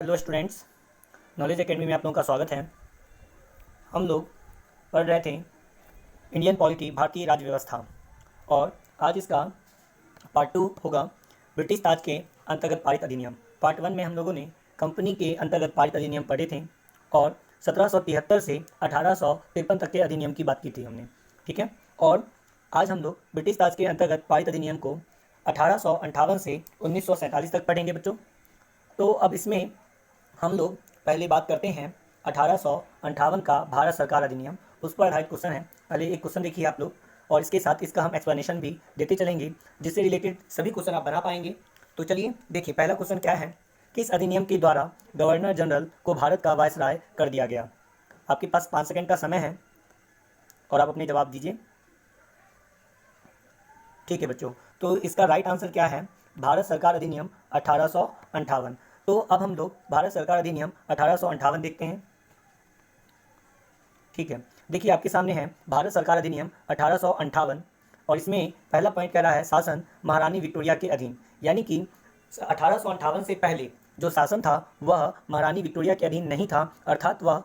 Hello students, knowledge academy में आप लोगों का स्वागत है। हम लोग पढ़ रहे थे इंडियन पॉलिटी, भारतीय राज्य व्यवस्था, और आज इसका पार्ट 2 होगा ब्रिटिश ताज के अंतर्गत पारित अधिनियम। पार्ट 1 में हम लोगों ने कंपनी के अंतर्गत पारित अधिनियम पढ़े थे और 1773 से 1853 तक के अधिनियम की बात की थी हमने, ठीक है। और आज हम लोग ब्रिटिश ताज के अंतर्गत पारित अधिनियम को 1858 से 1947 तक पढ़ेंगे बच्चों। तो अब इसमें हम लोग पहले बात करते हैं 1858 का भारत सरकार अधिनियम, उस पर आधारित क्वेश्चन है। पहले एक क्वेश्चन देखिए आप लोग, और इसके साथ इसका हम एक्सप्लेनेशन भी देते चलेंगे, जिससे रिलेटेड सभी क्वेश्चन आप बना पाएंगे। तो चलिए देखिए, पहला क्वेश्चन क्या है, किस अधिनियम के द्वारा गवर्नर जनरल को भारत का वायसराय कर दिया गया। आपके पास 5 सेकंड का समय है और आप अपने जवाब दीजिए। ठीक है बच्चों, तो इसका राइट आंसर क्या है, भारत सरकार अधिनियम 1858। तो अब हम लोग भारत सरकार अधिनियम 1858 देखते हैं। ठीक है, देखिए आपके सामने है भारत सरकार अधिनियम 1858, और इसमें पहला पॉइंट कह रहा है शासन महारानी विक्टोरिया के अधीन, यानी कि 1858 से पहले जो शासन था वह महारानी विक्टोरिया के अधीन नहीं था, अर्थात वह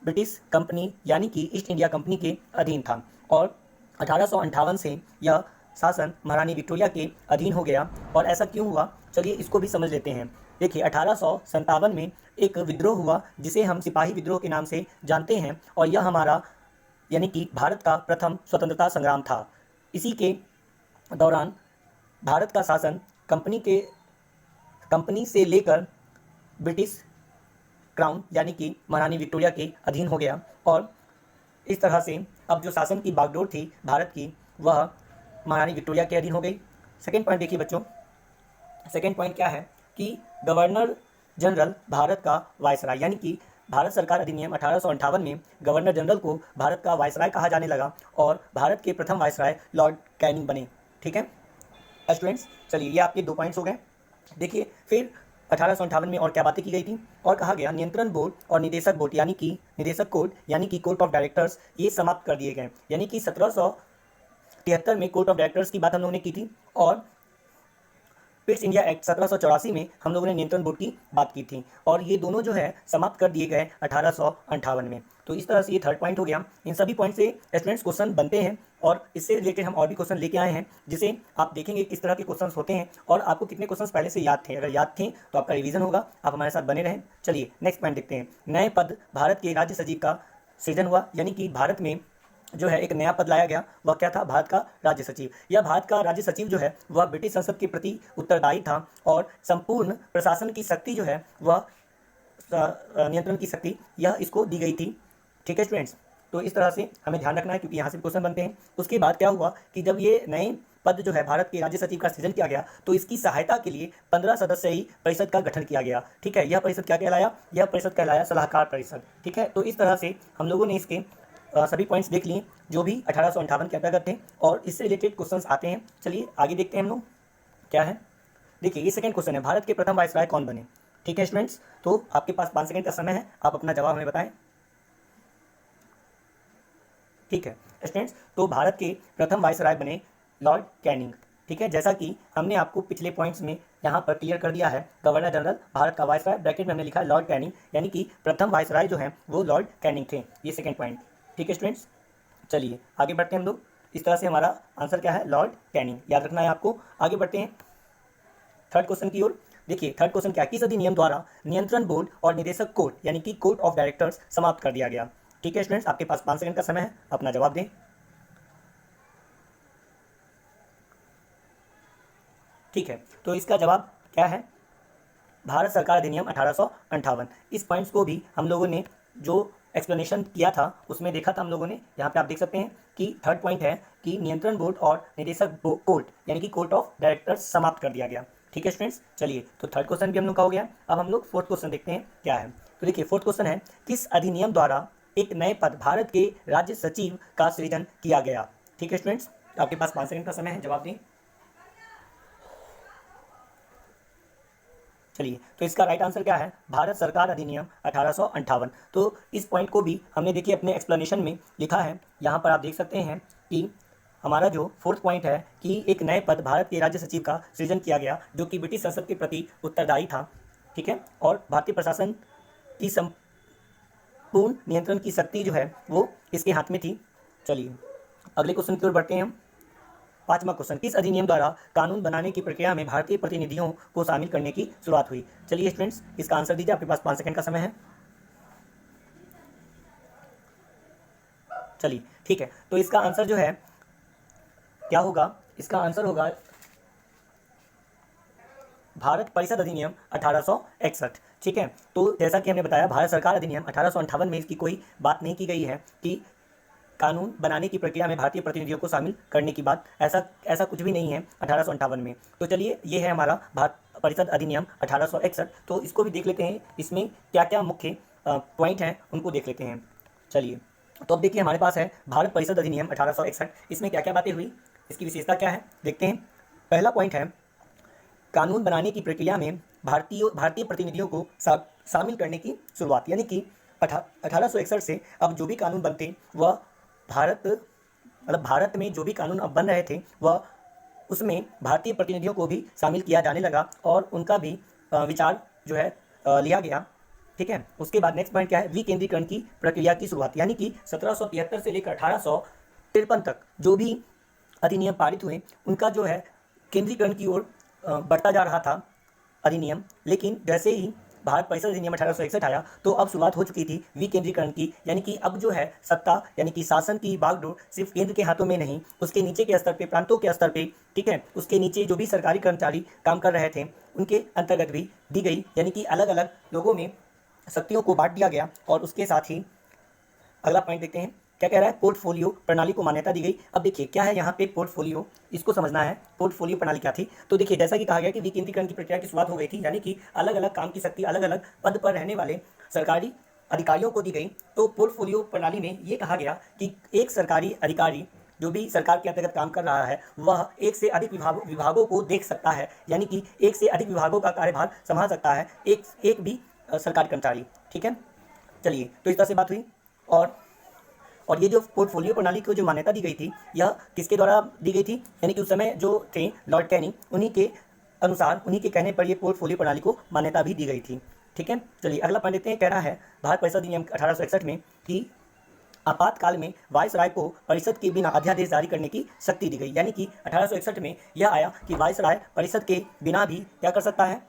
ब्रिटिश कंपनी यानी कि ईस्ट इंडिया कंपनी के अधीन था। और 1858 से यह शासन महारानी विक्टोरिया के अधीन हो गया। और ऐसा क्यों हुआ, चलिए इसको भी समझ लेते हैं। देखिए 1857 में एक विद्रोह हुआ जिसे हम सिपाही विद्रोह के नाम से जानते हैं, और यह हमारा यानी कि भारत का प्रथम स्वतंत्रता संग्राम था। इसी के दौरान भारत का शासन कंपनी से लेकर ब्रिटिश क्राउन यानी कि महारानी विक्टोरिया के अधीन हो गया, और इस तरह से अब जो शासन की बागडोर थी भारत की वह महारानी विक्टोरिया के अधीन हो गई। सेकेंड पॉइंट देखिए बच्चों, सेकेंड पॉइंट क्या है कि गवर्नर जनरल भारत का वायसराय, यानी कि भारत सरकार अधिनियम 1858 में गवर्नर जनरल को भारत का वायसराय कहा जाने लगा, और भारत के प्रथम वायसराय लॉर्ड कैनिंग बने। ठीक है स्टूडेंट्स, चलिए ये आपके 2 पॉइंट्स हो गए। देखिए फिर 1858 में और क्या बातें की गई थी, और कहा गया नियंत्रण बोर्ड और निदेशक बोर्ड यानी कि निदेशक कोर्ट यानी कि कोर्ट ऑफ डायरेक्टर्स ये समाप्त कर दिए गए। यानी कि 1773 में कोर्ट ऑफ डायरेक्टर्स की बात हम लोगों ने की थी, और पिट्स इंडिया एक्ट 1784 में हम लोगों ने नियंत्रण बोर्ड की बात की थी, और ये दोनों जो है समाप्त कर दिए गए 1858 में। तो इस तरह से ये थर्ड पॉइंट हो गया। इन सभी पॉइंट से स्टूडेंट्स क्वेश्चन बनते हैं, और इससे रिलेटेड हम और भी क्वेश्चन लेके आए हैं, जिसे आप देखेंगे किस तरह के क्वेश्चन होते हैं और आपको कितने क्वेश्चन पहले से याद थे। अगर याद थे तो आपका रिवीजन होगा, आप हमारे साथ बने रहें। चलिए नेक्स्ट पॉइंट देखते हैं। नए पद भारत के राज्य सचिव का सृजन हुआ, यानी कि भारत में जो है एक नया पद लाया गया, वह क्या था, भारत का राज्य सचिव। यह भारत का राज्य सचिव जो है वह ब्रिटिश संसद के प्रति उत्तरदायी था, और संपूर्ण प्रशासन की शक्ति जो है वह नियंत्रण की शक्ति यह इसको दी गई थी। ठीक है स्टूडेंट्स, तो इस तरह से हमें ध्यान रखना है, क्योंकि यहाँ से क्वेश्चन बनते हैं। उसके बाद क्या हुआ कि जब ये नए पद जो है भारत के राज्य सचिव का सृजन किया गया, तो इसकी सहायता के लिए 15 सदस्यीय परिषद का गठन किया गया। ठीक है, यह परिषद क्या कहलाया, यह परिषद कहलाया सलाहकार परिषद। ठीक है, तो इस तरह से हम लोगों ने इसके सभी पॉइंट्स देख लिए जो भी 1858 के अंतर्गत थे, और इससे रिलेटेड क्वेश्चंस आते हैं। चलिए आगे देखते हैं हम लोग क्या है। देखिए ये सेकंड क्वेश्चन है, भारत के प्रथम वायसराय कौन बने। ठीक है स्टूडेंट्स, तो आपके पास 5 सेकंड का समय है, आप अपना जवाब हमें बताएं। ठीक है स्टूडेंट्स, तो भारत के प्रथम वायसराय बने लॉर्ड कैनिंग। ठीक है, जैसा कि हमने आपको पिछले पॉइंट्स में यहाँ पर क्लियर कर दिया है, गवर्नर जनरल भारत का वायसराय, ब्रैकेट में हमने लिखा है लॉर्ड कैनिंग, यानी कि प्रथम वायसराय जो है वो लॉर्ड कैनिंग थे। ये सेकंड पॉइंट। ठीक है स्टूडेंट्स, चलिए आगे बढ़ते हैं हम लोग। इस तरह से हमारा आंसर क्या है, लॉर्ड कैनिंग, याद रखना है आपको। आगे बढ़ते हैं थर्ड क्वेश्चन की ओर। देखिए थर्ड क्वेश्चन क्या है, किस अधिनियम द्वारा नियंत्रण बोर्ड और निदेशक कोर्ट यानी कि कोर्ट ऑफ डायरेक्टर्स समाप्त कर दिया गया। ठीक है स्टूडेंट्स, आपके पास 5 सेकंड का समय है, अपना जवाब दें। ठीक है, तो इसका जवाब क्या है, भारत सरकार अधिनियम 1858। इस पॉइंट्स को भी हम लोगों ने जो एक्सप्लेनेशन किया था उसमें देखा था हम लोगों ने। यहाँ पे आप देख सकते हैं कि थर्ड पॉइंट है कि नियंत्रण बोर्ड और निदेशक कोर्ट यानी कि कोर्ट ऑफ डायरेक्टर्स समाप्त कर दिया गया। ठीक है स्टूडेंट्स, चलिए तो थर्ड क्वेश्चन भी हम लोग का हो गया। अब हम लोग फोर्थ क्वेश्चन देखते हैं क्या है। तो देखिए फोर्थ क्वेश्चन है, किस अधिनियम द्वारा एक नए पद भारत के राज्य सचिव का सृजन किया गया। ठीक है स्टूडेंट्स, आपके पास 5 सेकंड का समय है, जवाब दें। चलिए तो इसका राइट आंसर क्या है, भारत सरकार अधिनियम 1858। तो इस पॉइंट को भी हमने देखिए अपने एक्सप्लेनेशन में लिखा है। यहाँ पर आप देख सकते हैं कि हमारा जो फोर्थ पॉइंट है कि एक नए पद भारत के राज्य सचिव का सृजन किया गया, जो कि ब्रिटिश संसद के प्रति उत्तरदायी था। ठीक है, और भारतीय प्रशासन की संपूर्ण नियंत्रण की शक्ति जो है वो इसके हाथ में थी। चलिए अगले क्वेश्चन की ओर बढ़ते हैं हम। 5वां क्वेश्चन, किस अधिनियम द्वारा कानून बनाने की प्रक्रिया में भारतीय प्रतिनिधियों को शामिल करने की शुरुआत हुई? चलिए स्टूडेंट्स इसका आंसर दीजिए, आपके पास 5 सेकंड का समय है। चलिए ठीक है, तो इसका आंसर जो है क्या होगा? इसका आंसर होगा भारत परिषद अधिनियम 1861। ठीक है, तो जैसा कि हमने बताया भारत सरकार अधिनियम 1858 में इसकी कोई बात नहीं की गई है कि कानून बनाने की प्रक्रिया में भारतीय प्रतिनिधियों को शामिल करने की बात, ऐसा कुछ भी नहीं है 1858 में। तो चलिए ये है हमारा भारत परिषद अधिनियम 1861। तो इसको भी देख लेते हैं, इसमें क्या क्या मुख्य पॉइंट हैं उनको देख लेते हैं। चलिए तो अब देखिए हमारे पास है भारत परिषद अधिनियम 1861। इसमें क्या क्या बातें हुई, इसकी विशेषता क्या है देखते हैं। पहला पॉइंट है कानून बनाने की प्रक्रिया में भारतीय प्रतिनिधियों को शामिल करने की शुरुआत, यानी कि 1861 से अब जो भी कानून बनते वह भारत में जो भी कानून अब बन रहे थे वह उसमें भारतीय प्रतिनिधियों को भी शामिल किया जाने लगा और उनका भी विचार जो है लिया गया। ठीक है, उसके बाद नेक्स्ट पॉइंट क्या है? विकेंद्रीकरण की प्रक्रिया की शुरुआत, यानी कि 1773 से लेकर 1853 तक जो भी अधिनियम पारित हुए उनका जो है केंद्रीकरण की ओर बढ़ता जा रहा था अधिनियम। लेकिन जैसे ही भारत परिषद अधिनियम 1861 आया तो अब शुरुआत हो चुकी थी विकेंद्रीकरण की, यानी कि अब जो है सत्ता यानी कि शासन की बागडोर सिर्फ केंद्र के हाथों में नहीं, उसके नीचे के स्तर पे, प्रांतों के स्तर पे, ठीक है, उसके नीचे जो भी सरकारी कर्मचारी काम कर रहे थे उनके अंतर्गत भी दी गई, यानी कि अलग अलग लोगों में शक्तियों को बांट दिया गया। और उसके साथ ही अगला पॉइंट देखते हैं क्या कह रहा है? पोर्टफोलियो प्रणाली को मान्यता दी गई। अब देखिए क्या है यहाँ पे पोर्टफोलियो, इसको समझना है। पोर्टफोलियो प्रणाली क्या थी? तो देखिए जैसा कि कहा गया कि विकेंद्रीकरण की प्रक्रिया की शुरुआत हो गई थी, यानी कि अलग अलग काम की शक्ति अलग अलग पद पर रहने वाले सरकारी अधिकारियों को दी गई। तो पोर्टफोलियो प्रणाली में ये कहा गया कि एक सरकारी अधिकारी जो भी सरकार के अंतर्गत काम कर रहा है वह एक से अधिक विभागों को देख सकता है, यानी कि एक से अधिक विभागों का कार्यभार संभाल सकता है एक भी सरकारी कर्मचारी। ठीक है, चलिए तो इस तरह से बात हुई। और ये जो पोर्टफोलियो प्रणाली को जो मान्यता दी गई थी यह किसके द्वारा दी गई थी? यानी कि उस समय जो थे लॉर्ड कैनिंग, उन्हीं के अनुसार, उन्हीं के कहने पर ये पोर्टफोलियो प्रणाली को मान्यता भी दी गई थी। ठीक है, चलिए अगला पॉइंट देखते हैं। कह रहा है भारत परिषद अधिनियम 1861 में कि आपातकाल में वायसराय को परिषद के बिना अध्यादेश जारी करने की शक्ति दी गई, यानी कि 1861 में यह आया कि वायसराय परिषद के बिना भी क्या कर सकता है?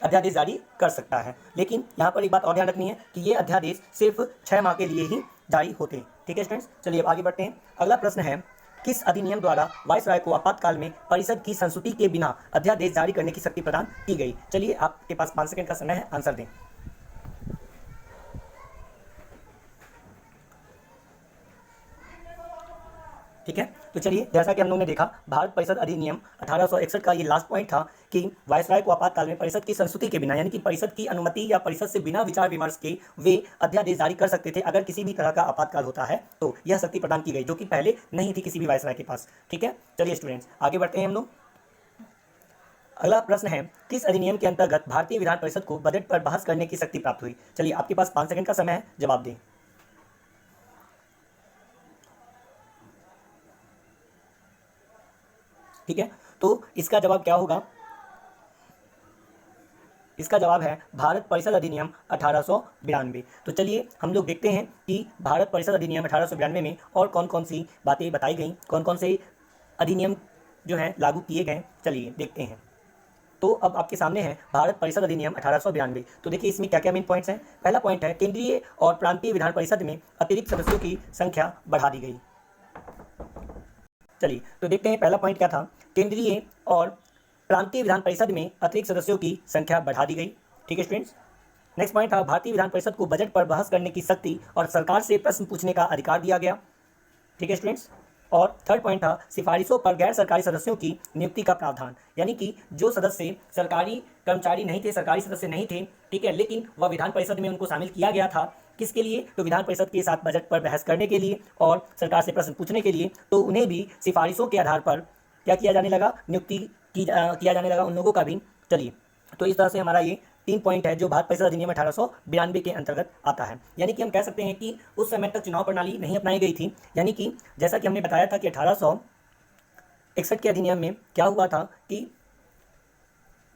अध्यादेश जारी कर सकता है। लेकिन यहाँ पर एक बात और ध्यान रखनी है कि ये अध्यादेश सिर्फ 6 माह के लिए ही जारी होते हैं। ठीक है स्टूडेंट्स, चलिए अब आगे बढ़ते हैं। अगला प्रश्न है किस अधिनियम द्वारा वायसराय को आपातकाल में परिषद की संस्तुति के बिना अध्यादेश जारी करने की शक्ति प्रदान की गई? चलिए आपके पास 5 सेकंड का समय है, आंसर दें। ठीक है, तो चलिए जैसा कि हम लोगों ने देखा भारत परिषद अधिनियम 1861 का ये लास्ट पॉइंट था कि वायसराय को आपातकाल में परिषद की संस्तुति के बिना, यानी कि परिषद की अनुमति या परिषद से बिना विचार विमर्श के वे अध्यादेश जारी कर सकते थे अगर किसी भी तरह का आपातकाल होता है। तो यह शक्ति प्रदान की गई जो कि पहले नहीं थी किसी भी वायसराय के पास। ठीक है, चलिए स्टूडेंट्स आगे बढ़ते हैं हम लोग। अगला प्रश्न है किस अधिनियम के अंतर्गत भारतीय विधान परिषद को बजट पर बहस करने की शक्ति प्राप्त हुई? चलिए आपके पास 5 सेकंड का समय है, जवाब दें। ठीक है, तो इसका जवाब क्या होगा? इसका जवाब है भारत परिषद अधिनियम 1892। तो चलिए हम लोग देखते हैं कि भारत परिषद अधिनियम 1892 में और कौन कौन सी बातें बताई गई, कौन कौन से अधिनियम जो हैं लागू किए गए। चलिए देखते हैं। तो अब आपके सामने है भारत परिषद अधिनियम 1892। तो देखिए इसमें क्या क्या मेन पॉइंट्स हैं। पहला पॉइंट है केंद्रीय और प्रांतीय विधान परिषद में अतिरिक्त सदस्यों की संख्या बढ़ा दी गई। चलिए तो देखते हैं पहला पॉइंट क्या था। केंद्रीय और प्रांतीय विधान परिषद में अतिरिक्त सदस्यों की संख्या बढ़ा दी गई। ठीक है स्टूडेंट्स, नेक्स्ट पॉइंट था भारतीय विधान परिषद को बजट पर बहस करने की शक्ति और सरकार से प्रश्न पूछने का अधिकार दिया गया। ठीक है स्टूडेंट्स, और थर्ड पॉइंट था सिफारिशों पर गैर सरकारी सदस्यों की नियुक्ति का प्रावधान, यानी कि जो सदस्य सरकारी कर्मचारी नहीं थे, सरकारी सदस्य नहीं थे, ठीक है, लेकिन वह विधान परिषद में उनको शामिल किया गया था। किसके लिए? तो विधान परिषद के साथ बजट पर बहस करने के लिए और सरकार से प्रश्न पूछने के लिए। तो उन्हें भी सिफारिशों के आधार पर क्या किया जाने लगा? नियुक्ति किया जाने लगा उन लोगों का भी। चलिए तो इस तरह से हमारा ये 3 पॉइंट है जो भारत परिषद अधिनियम 1892 के अंतर्गत आता है। यानी कि हम कह सकते हैं कि उस समय तक चुनाव प्रणाली नहीं अपनाई गई थी, यानी कि जैसा कि हमने बताया था कि 1861 के अधिनियम में क्या हुआ था कि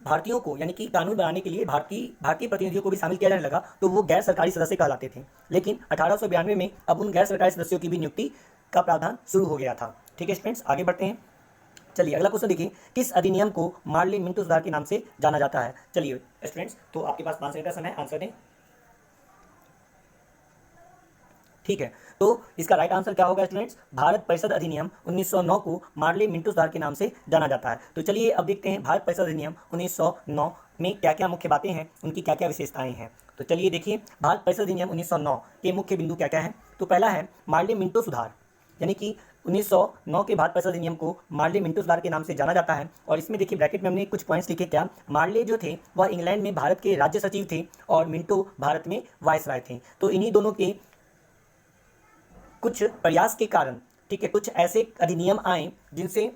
भारतीयों को यानी कि कानून बनाने के लिए भारतीय प्रतिनिधियों को भी शामिल किया जाने लगा तो वो गैर सरकारी सदस्य कहलाते थे। लेकिन 1892 में अब उन गैर सरकारी सदस्यों की भी नियुक्ति का प्रावधान शुरू हो गया था। ठीक है स्टूडेंट्स, आगे बढ़ते हैं। चलिए अगला क्वेश्चन देखिए, किस अधिनियम को मार्ले मिंटो सुधार के नाम से जाना जाता है। चलिए स्टूडेंट्स, तो आपके पास 5 सेकंड का समय, आंसर दें। ठीक है, तो इसका राइट आंसर क्या होगा स्टूडेंट्स, भारत परिषद अधिनियम 1909 को मार्ले मिंटो सुधार के नाम से जाना जाता है। तो चलिए अब देखते हैं भारत परिषद अधिनियम 1909 में क्या क्या मुख्य बातें हैं, उनकी क्या क्या विशेषताएं हैं। तो चलिए देखिए, भारत परिषद अधिनियम 1909 के मुख्य बिंदु क्या क्या हैं। तो पहला है मार्ले मिंटो सुधार, यानी कि 1909 के भारत परिषद अधिनियम को मार्ले मिंटो सुधार के नाम से जाना जाता है। और इसमें देखिए ब्रैकेट में हमने कुछ पॉइंट्स लिखे। क्या, मार्ले जो थे वह इंग्लैंड में भारत के राज्य सचिव थे और मिंटो भारत में वायसराय थे। तो इन्हीं दोनों के कुछ प्रयास के कारण, ठीक है, कुछ ऐसे अधिनियम आए जिनसे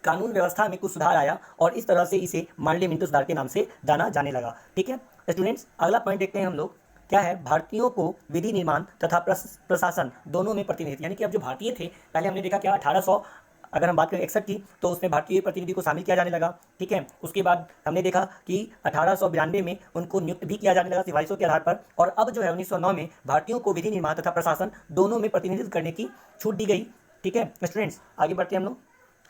कानून व्यवस्था में कुछ सुधार आया और इस तरह से इसे मार्ले मिंटो सुधार के नाम से जाना जाने लगा। ठीक है स्टूडेंट्स, अगला पॉइंट देखते हैं हम लोग, क्या है, भारतीयों को विधि निर्माण तथा प्रशासन दोनों में प्रतिनिधि, यानी कि अब जो भारतीय थे, पहले हमने देखा क्या 1800 अगर हम बात करें 61 की, तो उसमें भारतीय प्रतिनिधि को शामिल किया जाने लगा। ठीक है, उसके बाद हमने देखा कि 1892 में उनको नियुक्त भी किया जाने लगा सिफारिशों के आधार पर। और अब जो है 1909 में भारतीयों को विधि निर्माण तथा प्रशासन दोनों में प्रतिनिधित्व करने की छूट दी गई। ठीक है स्टूडेंट्स, आगे बढ़ते हैं हम लोग।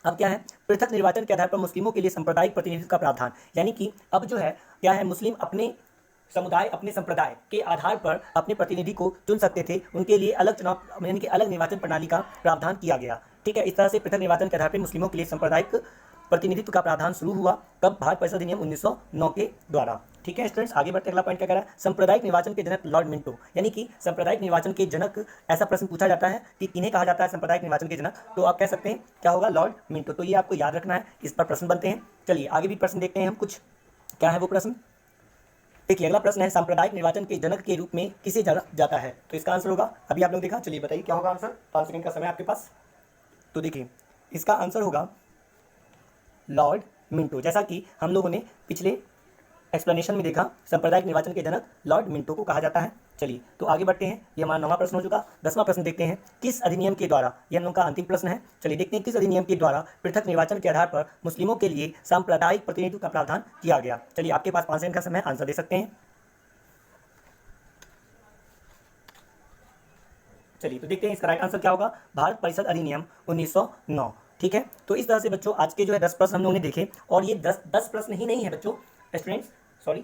अब क्या है, पृथक निर्वाचन के आधार पर मुस्लिमों के लिए सांप्रदायिक प्रतिनिधित्व का प्रावधान, यानी कि अब जो है क्या है, मुस्लिम अपने समुदाय, अपने संप्रदाय के आधार पर अपने प्रतिनिधि को चुन सकते थे। उनके लिए अलग चुनाव यानी कि अलग निर्वाचन प्रणाली का प्रावधान किया गया। ठीक है, इस तरह से पृथक निर्वाचन के आधार पर मुस्लिमों के लिए सांप्रदायिक प्रतिनिधित्व का प्रावधान शुरू हुआ कब, भारत परिषद अधिनियम 1909 के द्वारा। ठीक है स्टूडेंट्स, आगे बढ़ते अगला पॉइंट क्या कह रहा है, सांप्रदायिक निर्वाचन के जनक लॉर्ड मिंटो, यानी कि सांप्रदायिक निर्वाचन के जनक, ऐसा प्रश्न पूछा जाता है कि किन्हें कहा जाता है सांप्रदायिक निर्वाचन के जनक, तो आप कह सकते हैं क्या होगा, लॉर्ड मिंटो। तो ये आपको याद रखना है, इस पर प्रश्न बनते हैं। चलिए आगे भी प्रश्न देखते हैं हम कुछ, क्या है वो प्रश्न। देखिए अगला प्रश्न है, सांप्रदायिक निर्वाचन के जनक के रूप में किसे जाना जाता है। तो इसका आंसर होगा, अभी आप लोग देखा, चलिए बताइए क्या होगा आंसर, 5 सेकंड का समय आपके पास। तो देखिए इसका आंसर होगा लॉर्ड मिंटो, जैसा कि हम लोगों ने पिछले एक्सप्लेनेशन में देखा, सांप्रदायिक निर्वाचन के जनक लॉर्ड मिंटो को कहा जाता है। चलिए तो आगे बढ़ते हैं, ये हमारा 9वां प्रश्न हो चुका। 10वां प्रश्न देखते हैं, किस अधिनियम के द्वारा, यह हम लोग का अंतिम प्रश्न है। चलिए देखते हैं किस अधिनियम के द्वारा पृथक निर्वाचन के आधार पर मुस्लिमों के लिए सांप्रदायिक प्रतिनिधित्व का प्रावधान किया गया। चलिए आपके पास 5 सेकंड का समय, आंसर दे सकते हैं। चलिए तो देखते हैं इसका राइट आंसर क्या होगा, भारत परिषद अधिनियम 1909। ठीक है, तो इस तरह से बच्चों आज के जो है 10 प्रश्न हम लोगों ने देखे। और ये 10 प्रश्न ही नहीं है बच्चों, स्टूडेंट्स सॉरी,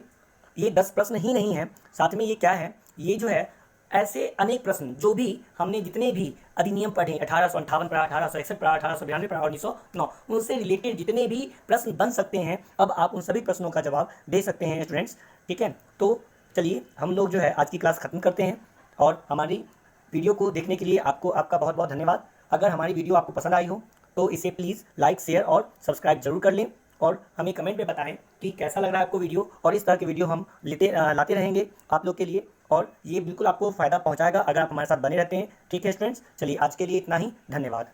ये 10 प्रश्न ही नहीं है, साथ में ये क्या है, ये जो है ऐसे अनेक प्रश्न जो भी हमने जितने भी अधिनियम पढ़े, 1858 पढ़ा, 1861 पढ़ा, 1892 पढ़ा और 1909, उनसे रिलेटेड जितने भी प्रश्न बन सकते हैं, अब आप उन सभी प्रश्नों का जवाब दे सकते हैं स्टूडेंट्स। ठीक है, तो चलिए हम लोग जो है आज की क्लास खत्म करते हैं। और हमारी वीडियो को देखने के लिए आपका बहुत बहुत धन्यवाद। अगर हमारी वीडियो आपको पसंद आई हो तो इसे प्लीज़ लाइक, शेयर और सब्सक्राइब जरूर कर लें। और हमें कमेंट में बताएं कि कैसा लग रहा है आपको वीडियो, और इस तरह के वीडियो हम लाते रहेंगे आप लोग के लिए, और ये बिल्कुल आपको फ़ायदा पहुंचाएगा अगर आप हमारे साथ बने रहते हैं। ठीक है स्टूडेंट्स, चलिए आज के लिए इतना ही, धन्यवाद।